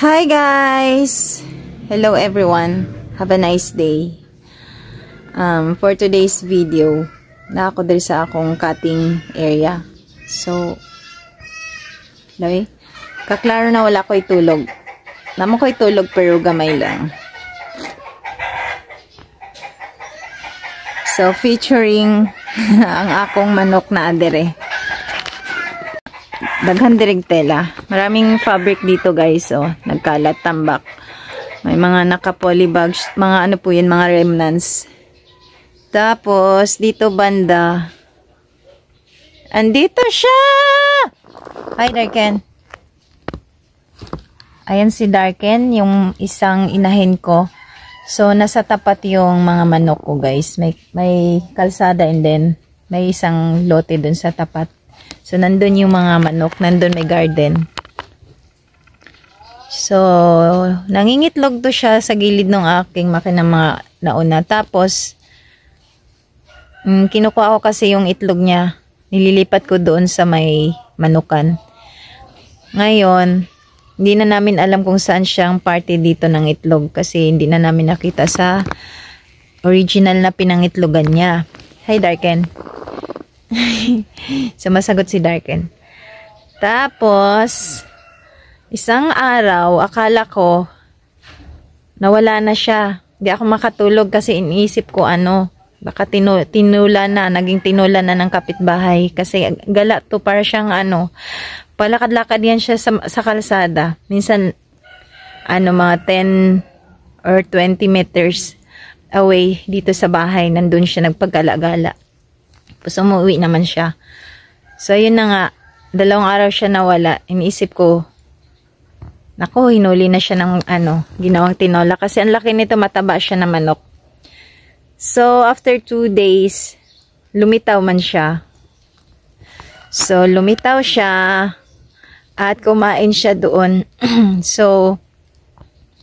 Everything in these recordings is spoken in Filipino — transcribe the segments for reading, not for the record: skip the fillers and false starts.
Hi guys! Hello everyone. Have a nice day. For today's video, na ako diri sa akong cutting area. So, kaklaro na wala ko itulog. Namo ko itulog pero gamay lang. So, featuring ang akong manok na adere. Daghan dirig tela. Maraming fabric dito guys. Oh, nagkalat tambak. May mga naka-poly bags. Mga ano po yun, mga remnants. Tapos, dito banda. Andito siya! Hi, Darken. Ayan si Darken, yung isang inahin ko. So, nasa tapat yung mga manok ko guys. May kalsada and then may isang lote dun sa tapat. So, nandun yung mga manok. Nandun may garden. So, nangingitlog to siya sa gilid ng aking makina mga nauna. Tapos, kinukuha ko kasi yung itlog niya. Nililipat ko doon sa may manukan. Ngayon, hindi na namin alam kung saan siyang party dito ng itlog. Kasi hindi na namin nakita sa original na pinangitlogan niya. Hi, Darken. Sumasagot si Darken. Tapos, isang araw, akala ko, nawala na siya. Hindi ako makatulog kasi iniisip ko baka tinula na, naging tinula na ng kapitbahay. Kasi gala to, para siyang palakad-lakad yan siya sa kalsada. Minsan, mga 10 or 20 meters away dito sa bahay, nandun siya nagpagala-gala. Tapos umuwi naman siya. So, yun na nga. 2 araw siya nawala. Iniisip ko, naku, hinuli na siya ng ginawang tinola. Kasi ang laki nito, mataba siya na manok. So, after 2 days, lumitaw man siya. So, lumitaw siya at kumain siya doon. So,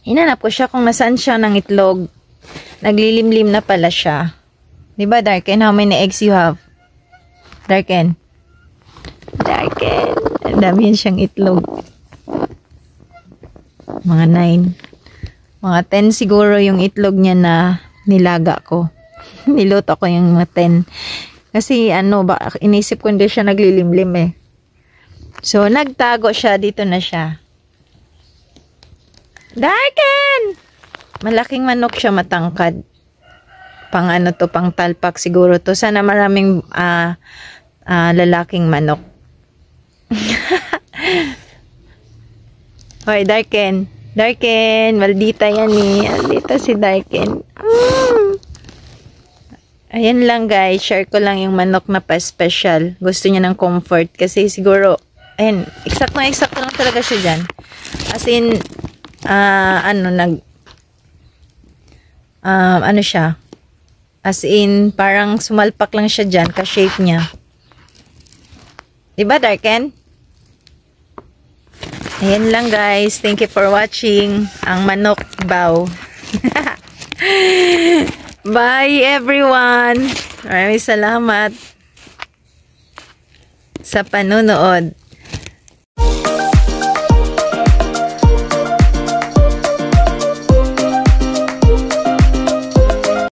hinanap ko siya kung nasaan siya ng itlog. Naglilimlim na pala siya. Diba, Darken? How many eggs you have? Darken. Darken. Ang dami yan siyang itlog. Mga 9. Mga 10 siguro yung itlog niya na nilaga ko. Niluto ko yung mga 10. Kasi inisip ko hindi siya naglilimlim eh. So, nagtago siya. Dito na siya. Darken! Malaking manok siya, matangkad. Pang pang talpak siguro to. Sana maraming lalaking manok. Hoy, Darken. Darken, maldita yan eh. Maldita si Darken. Ayan lang guys. Share ko lang yung manok na pa-special. Gusto niya ng comfort. Kasi siguro, ayan, exact lang talaga siya dyan. As in, siya. As in, parang sumalpak lang siya dyan, ka-shape niya. Diba, Darken? Ayan lang, guys. Thank you for watching ang manok baw. Bye, everyone! Maraming salamat sa panonood.